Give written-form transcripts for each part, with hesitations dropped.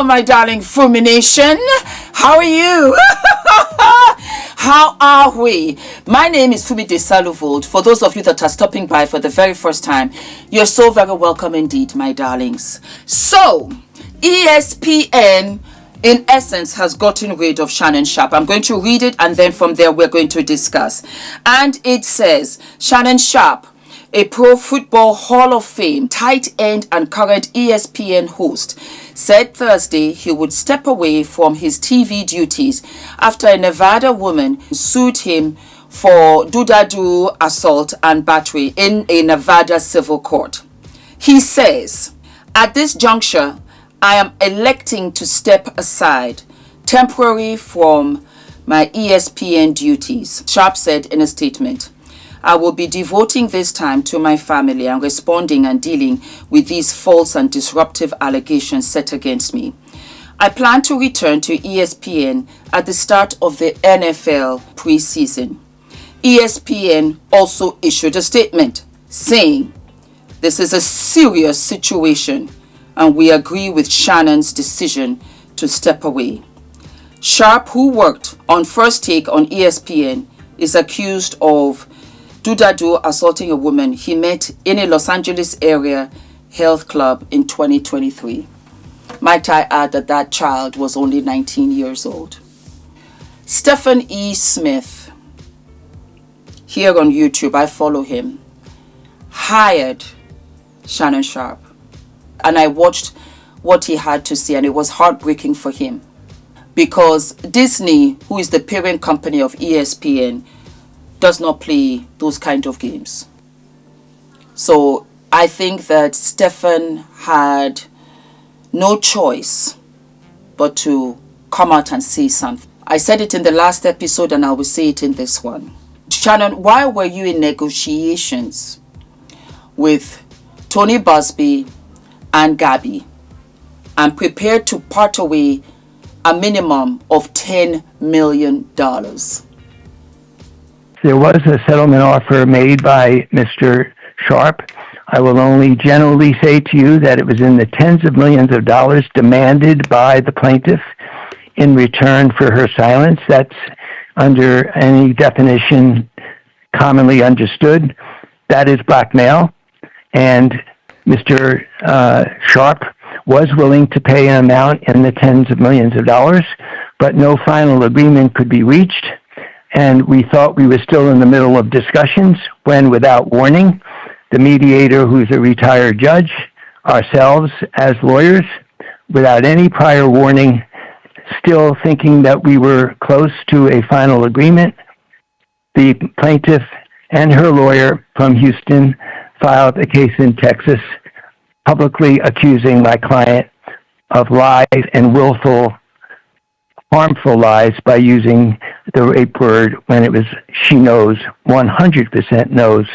my darling Fumination. How are you? How are we? My name is Fumidesaluvold. For those of you that are stopping by for the very first time, you're so very welcome indeed, my darlings. So, ESPN, in essence, has gotten rid of Shannon Sharpe. I'm going to read it, and then from there we're going to discuss. And it says, Shannon Sharpe, a Pro Football Hall of Fame tight end and current ESPN host, said Thursday he would step away from his TV duties after a Nevada woman sued him for Desalu-Vold assault and battery in a Nevada civil court. He says, "At this juncture, I am electing to step aside temporarily from my ESPN duties," Sharpe said in a statement. "I will be devoting this time to my family and responding and dealing with these false and disruptive allegations set against me. I plan to return to ESPN at the start of the NFL preseason." ESPN also issued a statement saying, "This is a serious situation and we agree with Shannon's decision to step away." Sharpe, who worked on First Take on ESPN, is accused of Desalu-Vold assaulting a woman he met in a Los Angeles area health club in 2023. Might I add that that child was only 19 years old. Stephen E. Smith, here on YouTube, I follow him, hired Shannon Sharpe. And I watched what he had to say, and it was heartbreaking for him. Because Disney, who is the parent company of ESPN, does not play those kind of games. So I think that Stephen had no choice but to come out and say something. I said it in the last episode and I will say it in this one. Shannon, why were you in negotiations with Tony Busby and Gabby and prepared to part away a minimum of $10 million? There was a settlement offer made by Mr. Sharpe. I will only generally say to you that it was in the tens of millions of dollars demanded by the plaintiff in return for her silence. That's under any definition commonly understood. That is blackmail. And Mr. Sharpe was willing to pay an amount in the tens of millions of dollars, but no final agreement could be reached. And we thought we were still in the middle of discussions when, without warning, the mediator, who's a retired judge, ourselves as lawyers, without any prior warning, still thinking that we were close to a final agreement, the plaintiff and her lawyer from Houston filed a case in Texas publicly accusing my client of lies and willful, harmful lies by using the rape word when it was she knows, 100% knows,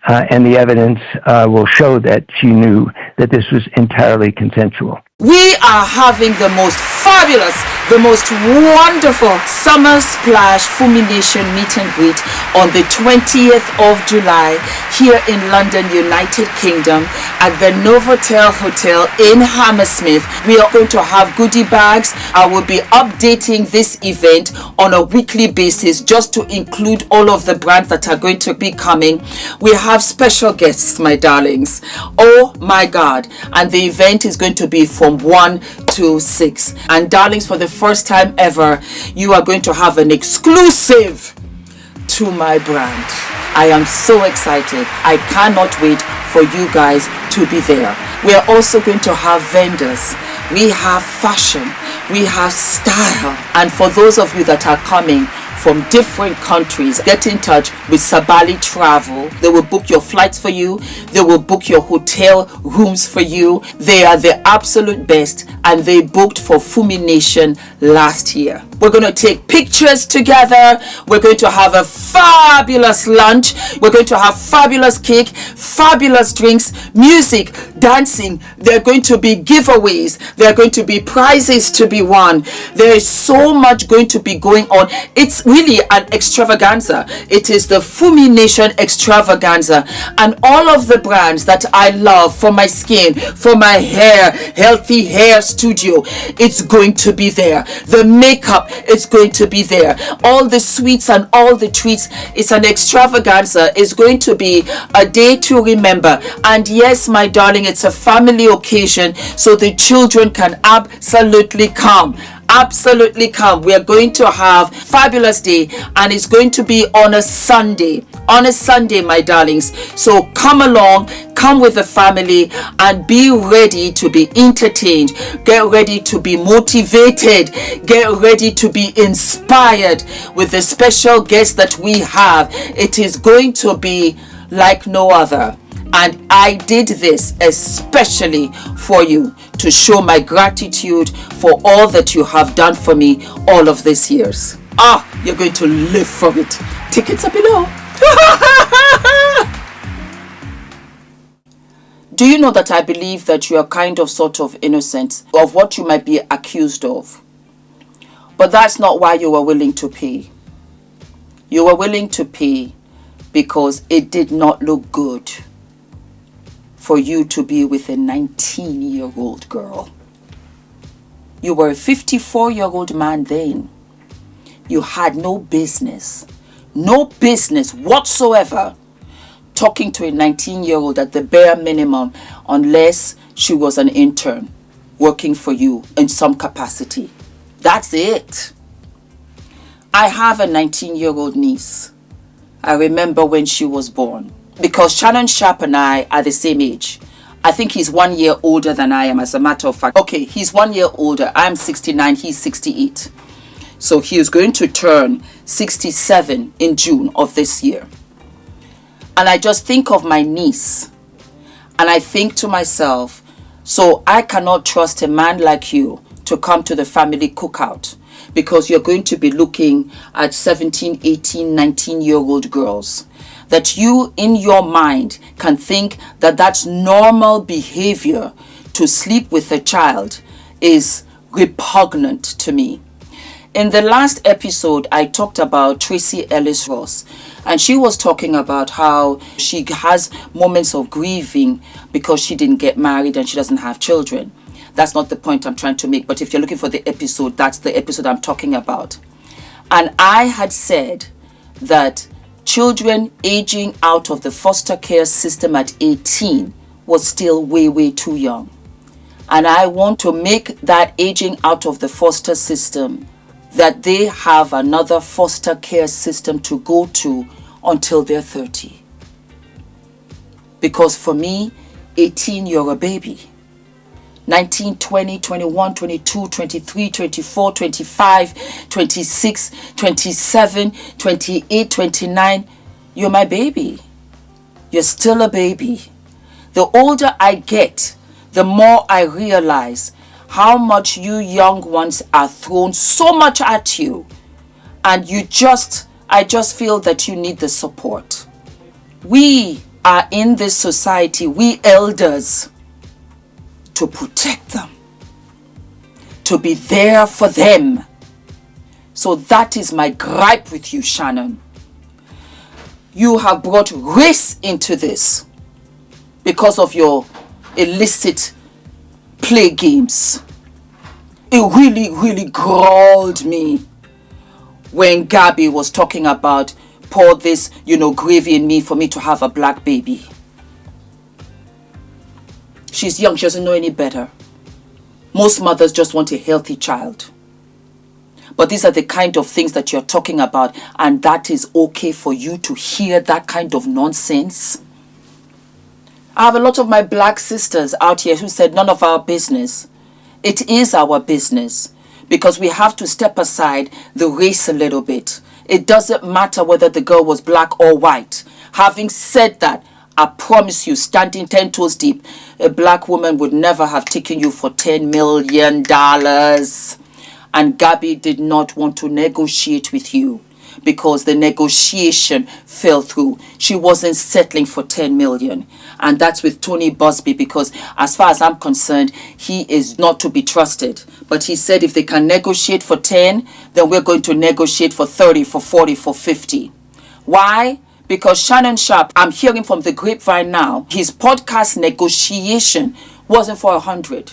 and the evidence will show that she knew that this was entirely consensual. We are having the most fabulous, the most wonderful Summer Splash Fumination meet and greet on the 20th of July here in London, United Kingdom at the Novotel Hotel in Hammersmith. We are going to have goodie bags. I will be updating this event on a weekly basis just to include all of the brands that are going to be coming. We have special guests, my darlings. Oh my God. And the event is going to be from 1 to 6. And darlings, for the first time ever, you are going to have an exclusive to my brand. I am so excited. I cannot wait for you guys to be there. We are also going to have vendors. We have fashion. We have style. And for those of you that are coming from different countries, get in touch with Sabali Travel. They will book your flights for you. They will book your hotel rooms for you. They are the absolute best, and they booked for Fumination last year. We're going to take pictures together. We're going to have a fabulous lunch. We're going to have fabulous cake, fabulous drinks, music, dancing. There are going to be giveaways. There are going to be prizes to be won. There is so much going to be going on. It's really an extravaganza. It is the Fumination extravaganza, and all of the brands that I love for my skin, for my hair, Healthy Hair Studio, it's going to be there. The makeup, it's going to be there. All the sweets and all the treats. It's an extravaganza. It's going to be a day to remember. And yes, my darling, it's a family occasion, so the children can absolutely come. Absolutely come. We are going to have fabulous day, and it's going to be on a Sunday. On a Sunday, my darlings. So come along, come with the family, and be ready to be entertained. Get ready to be motivated. Get ready to be inspired with the special guest that we have. It is going to be like no other. And I did this especially for you, to show my gratitude for all that you have done for me all of these years. You're going to live for it. Tickets are below. Do you know that I believe that you are kind of sort of innocent of what you might be accused of? But that's not why you were willing to pay. You were willing to pay because it did not look good for you to be with a 19-year-old girl. You were a 54-year-old man then. You had no business whatsoever talking to a 19-year-old at the bare minimum, unless she was an intern working for you in some capacity. That's it. I have a 19-year-old niece. I remember when she was born, because Shannon Sharpe and I are the same age. I think he's 1 year older than I am, as a matter of fact. Okay, he's 1 year older. I'm 69, he's 68. So he is going to turn 67 in June of this year. And I just think of my niece, and I think to myself, so I cannot trust a man like you to come to the family cookout, because you're going to be looking at 17, 18, 19-year-old girls. That you, in your mind, can think that that's normal behavior to sleep with a child is repugnant to me. In the last episode, I talked about Tracy Ellis Ross, and she was talking about how she has moments of grieving because she didn't get married and she doesn't have children. That's not the point I'm trying to make, but if you're looking for the episode, that's the episode I'm talking about. And I had said that children aging out of the foster care system at 18 was still way too young. And I want to make that aging out of the foster system, that they have another foster care system to go to until they're 30. Because for me, 18, you're a baby. 19, 20, 21, 22, 23, 24, 25, 26, 27, 28, 29, you're my baby. You're still a baby. The older I get, the more I realize how much you young ones are thrown so much at you. And I just feel that you need the support. We are in this society, we elders, to protect them, to be there for them. So that is my gripe with you, Shannon. You have brought race into this because of your illicit play games. It really galled me when Gabby was talking about pour this, gravy in me for me to have a black baby. She's young, she doesn't know any better. Most mothers just want a healthy child. But these are the kind of things that you're talking about, and that is okay for you to hear that kind of nonsense. I have a lot of my black sisters out here who said none of our business. It is our business, because we have to step aside the race a little bit. It doesn't matter whether the girl was black or white. Having said that, I promise you, standing 10 toes deep, a black woman would never have taken you for $10 million. and Gabby did not want to negotiate with you because the negotiation fell through. She wasn't settling for 10 million. And that's with Tony Busby, because as far as I'm concerned, he is not to be trusted. But he said if they can negotiate for 10, then we're going to negotiate for 30, for 40, for 50. Why? Because Shannon Sharpe, I'm hearing from the grapevine now, his podcast negotiation wasn't for 100.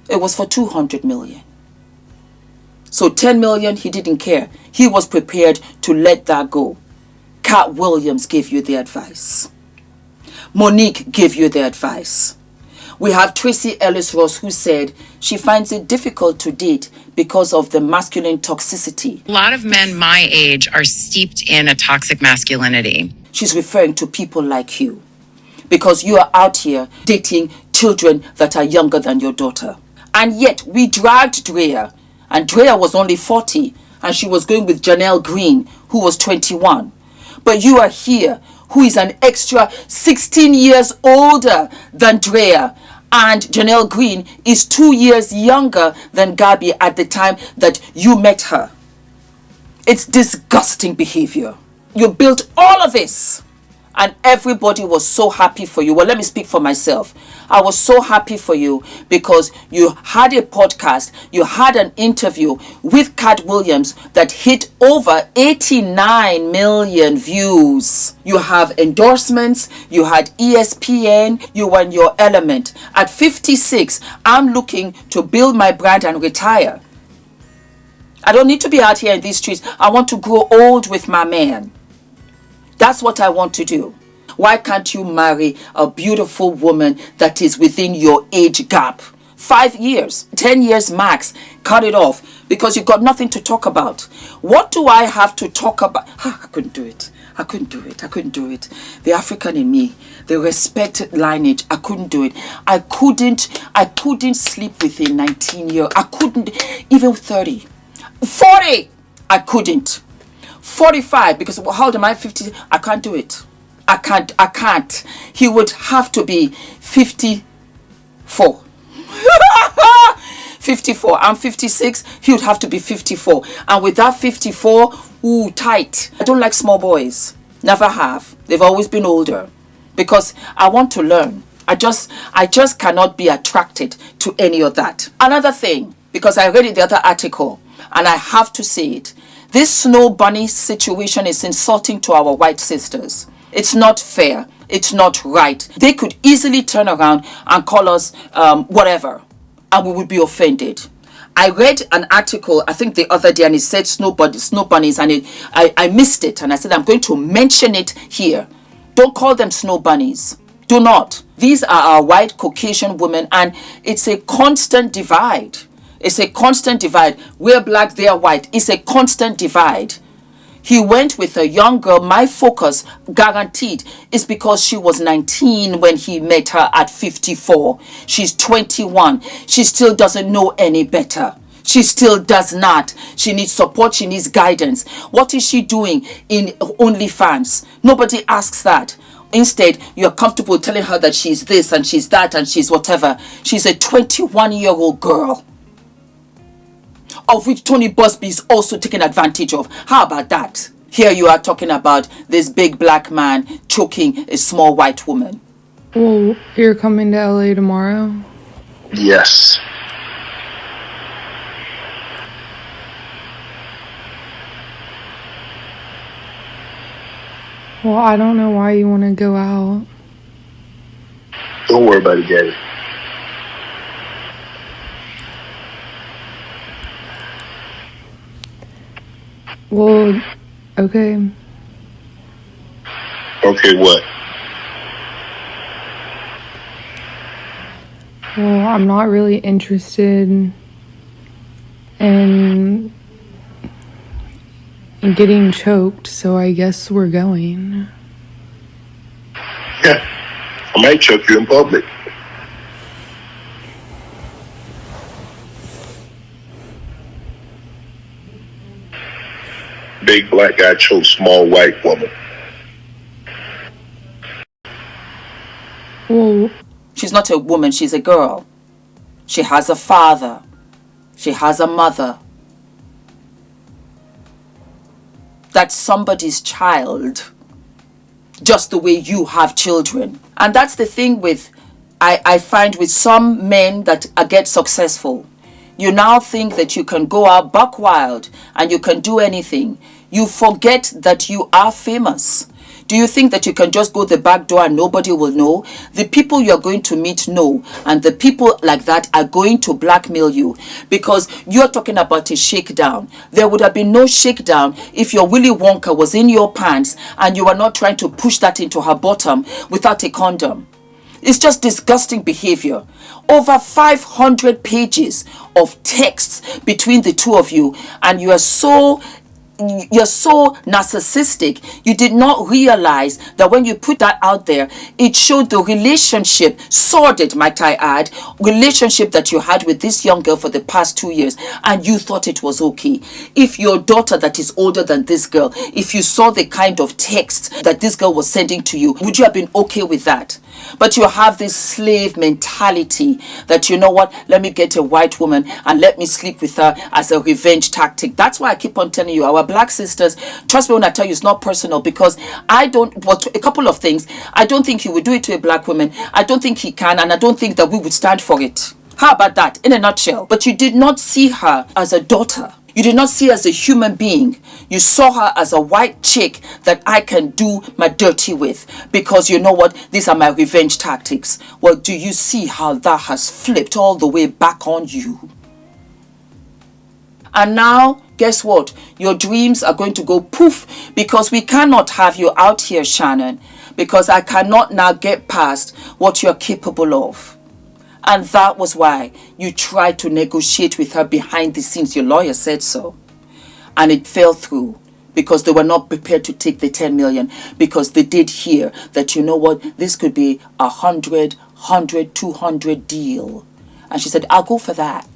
It was for 200 million. So 10 million, he didn't care. He was prepared to let that go. Cat Williams gave you the advice. Monique gave you the advice. We have Tracy Ellis Ross, who said she finds it difficult to date because of the masculine toxicity. A lot of men my age are steeped in a toxic masculinity. She's referring to people like you, because you are out here dating children that are younger than your daughter. And yet we dragged Drea, and Drea was only 40, and she was going with Janelle Green, who was 21. But you are here, who is an extra 16 years older than Drea, and Janelle Green is 2 years younger than Gabby at the time that you met her. It's disgusting behavior. You built all of this, and everybody was so happy for you. Well, let me speak for myself. I was so happy for you because you had a podcast, you had an interview with Cat Williams that hit over 89 million views. You have endorsements, you had ESPN, you were in your element. At 56, I'm looking to build my brand and retire. I don't need to be out here in these streets. I want to grow old with my man. That's what I want to do. Why can't you marry a beautiful woman that is within your age gap? 5 years, 10 years max. Cut it off because you've got nothing to talk about. What do I have to talk about? I couldn't do it. I couldn't do it. The African in me, the respect lineage, I couldn't do it. I couldn't sleep with a 19-year. I couldn't, even 30. 40, I couldn't. 45, because how old am I? 50. I can't do it. I can't. He would have to be 54. 54. I'm 56. He would have to be 54. And with that 54, ooh, tight. I don't like small boys. Never have. They've always been older. Because I want to learn. I just cannot be attracted to any of that. Another thing, because I read the other article, and I have to say it. This snow bunny situation is insulting to our white sisters. It's not fair. It's not right. They could easily turn around and call us whatever, and we would be offended. I read an article, I think the other day, and it said snow bunnies, and I missed it, and I said I'm going to mention it here. Don't call them snow bunnies. Do not. These are our white Caucasian women, and it's a constant divide. It's a constant divide. We're black, they're white. It's a constant divide. He went with a young girl. My focus, guaranteed, is because she was 19 when he met her at 54. She's 21. She still doesn't know any better. She still does not. She needs support. She needs guidance. What is she doing in OnlyFans? Nobody asks that. Instead, you're comfortable telling her that she's this and she's that and she's whatever. She's a 21-year-old girl, of which Tony Busby is also taking advantage of. How about that? Here you are talking about this big black man choking a small white woman. Well, you're coming to LA tomorrow? Yes. Well, I don't know why you want to go out. Don't worry about it, Daddy. Well, okay. Okay, what? Well, I'm not really interested in getting choked, so I guess we're going. Yeah. I might choke you in public. Big black guy choked small white woman. Well, she's not a woman, she's a girl. She has a father. She has a mother. That's somebody's child. Just the way you have children. And that's the thing with, I find with some men that get successful. You now think that you can go out buck wild and you can do anything. You forget that you are famous. Do you think that you can just go the back door and nobody will know? The people you're going to meet know, and the people like that are going to blackmail you because you're talking about a shakedown. There would have been no shakedown if your Willy Wonka was in your pants and you were not trying to push that into her bottom without a condom. It's just disgusting behavior. Over 500 pages of texts between the two of you, and you're so narcissistic. You did not realize that when you put that out there, it showed the relationship, sordid might I add, relationship that you had with this young girl for the past 2 years, and you thought it was okay. If your daughter that is older than this girl, if you saw the kind of text that this girl was sending to you, would you have been okay with that? But you have this slave mentality that, you know what, let me get a white woman and let me sleep with her as a revenge tactic. That's why I keep on telling you, our black sisters, trust me when I tell you it's not personal, because a couple of things, I don't think he would do it to a black woman. I don't think he can, and I don't think that we would stand for it. How about that, in a nutshell? But you did not see her as a daughter. You did not see her as a human being. You saw her as a white chick that I can do my dirty with. Because you know what? These are my revenge tactics. Well, do you see how that has flipped all the way back on you? And now, guess what? Your dreams are going to go poof, because we cannot have you out here, Shannon, because I cannot now get past what you're capable of. And that was why you tried to negotiate with her behind the scenes. Your lawyer said so. And it fell through because they were not prepared to take the 10 million, because they did hear that, you know what, this could be a 200 deal. And she said, I'll go for that.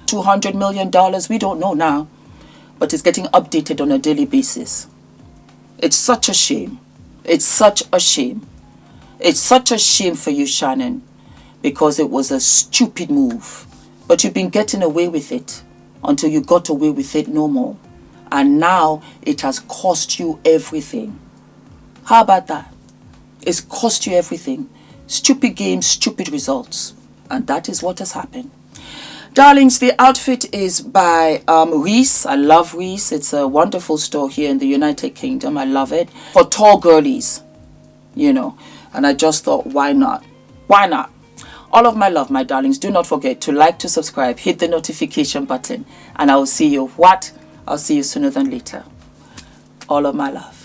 $200 million, we don't know now, but it's getting updated on a daily basis. It's such a shame. It's such a shame. It's such a shame for you, Shannon, because it was a stupid move. But you've been getting away with it until you got away with it no more. And now it has cost you everything. How about that? It's cost you everything. Stupid games, stupid results. And that is what has happened. Darlings, the outfit is by Reese. I love Reese. It's a wonderful store here in the United Kingdom. I love it. For tall girlies, you know. And I just thought, why not? Why not? All of my love, my darlings. Do not forget to like, to subscribe, hit the notification button. And I will see you what? I'll see you sooner than later. All of my love.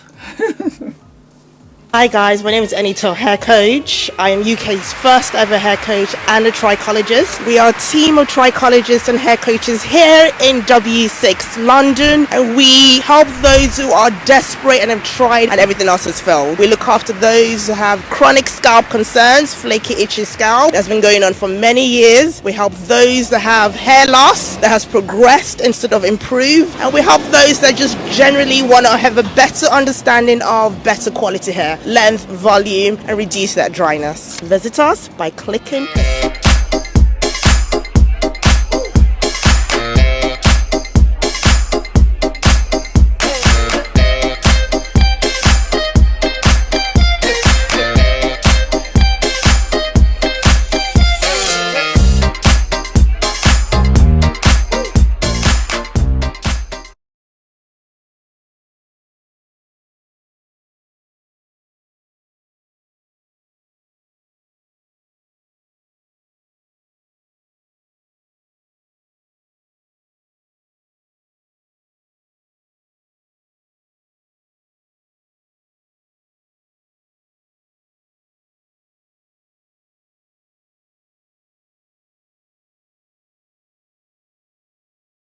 Hi guys, my name is ENITAN, hair coach. I am UK's first ever hair coach and a trichologist. We are a team of trichologists and hair coaches here in W6 London, and we help those who are desperate and have tried and everything else has failed. We look after those who have chronic scalp concerns, flaky, itchy scalp that's been going on for many years. We help those that have hair loss that has progressed instead of improved, and we help those that just generally want to have a better understanding of better quality hair, length, volume, and reduce that dryness. Visit us by clicking